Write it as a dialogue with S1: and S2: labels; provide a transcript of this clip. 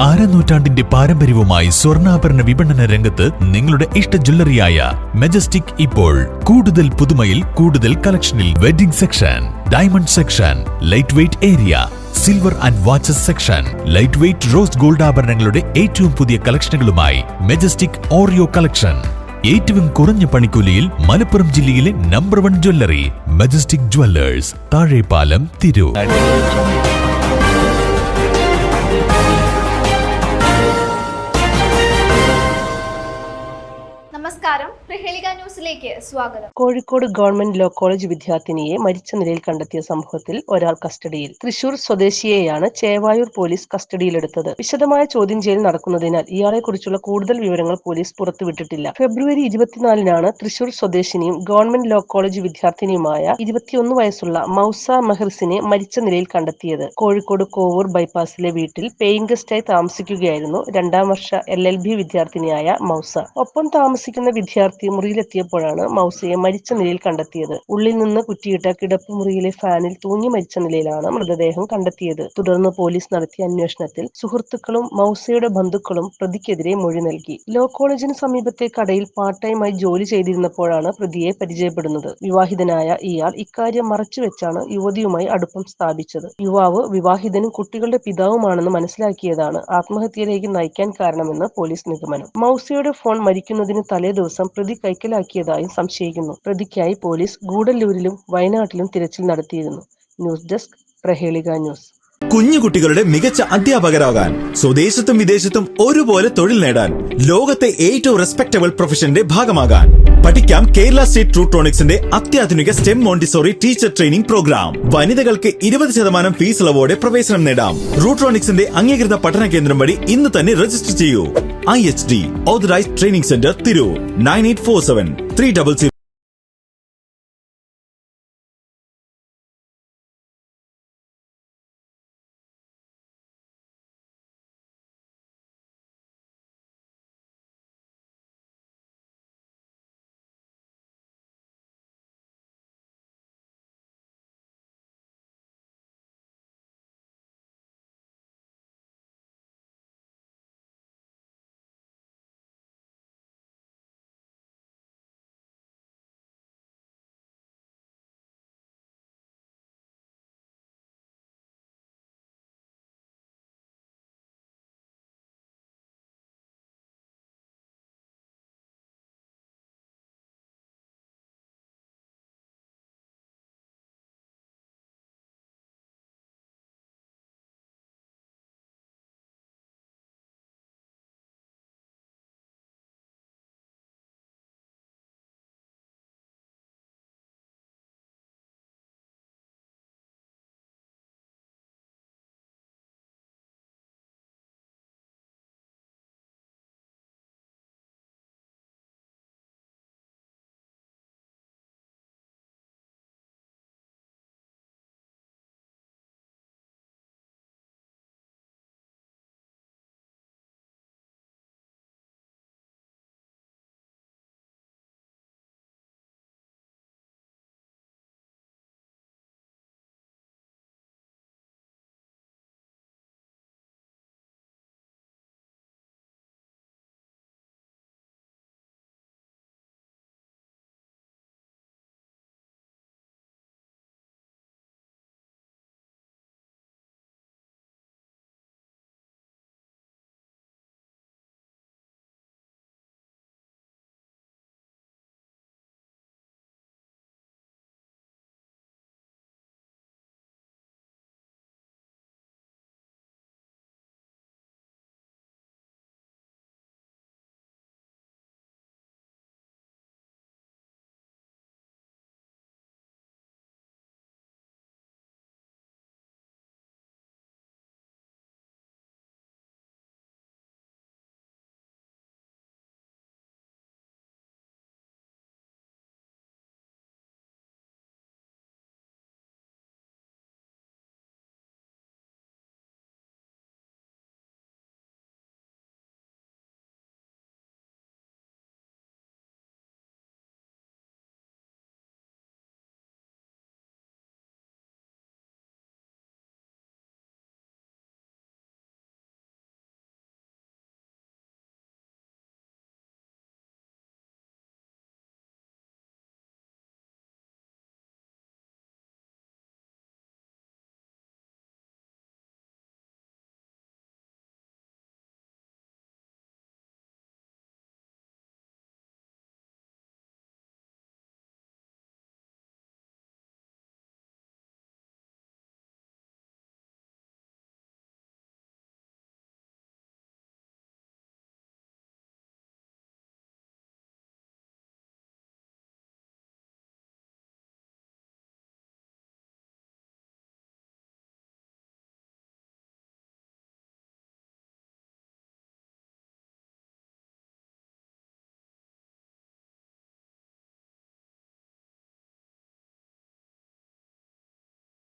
S1: അരനൂറ്റാണ്ടിന്റെ പാരമ്പര്യവുമായി സ്വർണ്ണാഭരണ വിപണന രംഗത്ത് നിങ്ങളുടെ ഇഷ്ട ജ്വല്ലറിയായ മെജസ്റ്റിക് ഇപ്പോൾ കൂടുതൽ പുതുമയിൽ കൂടുതൽ കളക്ഷനിൽ wedding section, diamond section, light weight area, silver and watches section, light weight rose gold ആഭരണങ്ങളുടെ ഏറ്റവും പുതിയ കളക്ഷനുകളുമായി മെജസ്റ്റിക് ഓറിയോ കളക്ഷൻ. ഏറ്റവും കുറഞ്ഞ പണിക്കൂലിയിൽ മലപ്പുറം ജില്ലയിലെ number 1 jewellery majestic Jewellers, Thazhepalam, Tirur.
S2: നമസ്കാരം, പ്രഹേളിക ന്യൂസിലേക്ക് സ്വാഗതം.
S3: കോഴിക്കോട് ഗവൺമെന്റ് ലോ കോളേജ് വിദ്യാർത്ഥിനിയെ മരിച്ച നിലയിൽ കണ്ടെത്തിയ സംഭവത്തിൽ ഒരാൾ കസ്റ്റഡിയിൽ. തൃശൂർ സ്വദേശിയെയാണ് ചേവായൂർ പോലീസ് കസ്റ്റഡിയിലെടുത്തത്. വിശദമായ ചോദ്യം ചെയ്യൽ നടക്കുന്നതിനാൽ ഇയാളെക്കുറിച്ചുള്ള കൂടുതൽ വിവരങ്ങൾ പോലീസ് പുറത്തുവിട്ടിട്ടില്ല. ഫെബ്രുവരി 24-നാണ് തൃശൂർ സ്വദേശിനിയും ഗവൺമെന്റ് ലോ കോളേജ് വിദ്യാർത്ഥിനിയുമായ 21 വയസ്സുള്ള മൗസ മെഹ്റിസിനെ മരിച്ച നിലയിൽ കണ്ടെത്തിയത്. കോഴിക്കോട് കോവൂർ ബൈപ്പാസിലെ വീട്ടിൽ പേയിങ് ഗസ്റ്റായി താമസിക്കുകയായിരുന്നു 2ാം വർഷ LLB വിദ്യാർത്ഥിനിയായ മൗസ. ഒപ്പം താമസിക്കുന്ന വിദ്യാർത്ഥി മുറിയിലെത്തിയപ്പോഴാണ് മൗസയെ മരിച്ച നിലയിൽ കണ്ടെത്തിയത്. ഉള്ളിൽ നിന്ന് കുറ്റിയിട്ട കിടപ്പുമുറിയിലെ ഫാനിൽ തൂങ്ങി മരിച്ച നിലയിലാണ് മൃതദേഹം കണ്ടെത്തിയത്. തുടർന്ന് പോലീസ് നടത്തിയ അന്വേഷണത്തിൽ സുഹൃത്തുക്കളും മൗസയുടെ ബന്ധുക്കളും പ്രതിക്കെതിരെ മൊഴി നൽകി. ലോ കോളേജിന് സമീപത്തെ കടയിൽ പാർട്ട് ടൈമായി ജോലി ചെയ്തിരുന്നപ്പോഴാണ് പ്രതിയെ പരിചയപ്പെടുന്നത്. വിവാഹിതനായ ഇയാൾ ഇക്കാര്യം മറച്ചുവെച്ചാണ് യുവതിയുമായി അടുപ്പം സ്ഥാപിച്ചത്. യുവാവ് വിവാഹിതനും കുട്ടികളുടെ പിതാവുമാണെന്ന് മനസ്സിലാക്കിയതാണ് ആത്മഹത്യയിലേക്ക് നയിക്കാൻ കാരണമെന്ന് പോലീസ് നിഗമനം. മൗസയുടെ ഫോൺ മരിക്കുന്നതിന് തലേദിവസം പ്രതി കൈക്കലാക്കിയതായും സംശയിക്കുന്നു. പ്രതിക്കായി പോലീസ് ഗൂഡല്ലൂരിലും വയനാട്ടിലും തിരച്ചിൽ നടത്തിയിരുന്നു. News desk, Prahelika news.
S4: കുഞ്ഞുകുട്ടികളുടെ മികച്ച അധ്യാപകരാകാൻ, സ്വദേശത്തും വിദേശത്തും ഒരുപോലെ തൊഴിൽ നേടാൻ, ലോകത്തെ ഏറ്റവും റെസ്പെക്ടബിൾ പ്രൊഫഷന്റെ ഭാഗമാകാൻ പഠിക്കാം കേരള സ്റ്റേറ്റ് റൂട്രോണിക്സിന്റെ അത്യാധുനിക STEM montessori teacher training program. വനിതകൾക്ക് 20% ഫീസ് ഇളവോടെ പ്രവേശനം നേടാം. റൂട്രോണിക്സിന്റെ അംഗീകൃത പഠന കേന്ദ്രം വഴി ഇന്ന് തന്നെ രജിസ്റ്റർ ചെയ്യൂ. IHD Authorized Training Center, Tirur, 9847 300.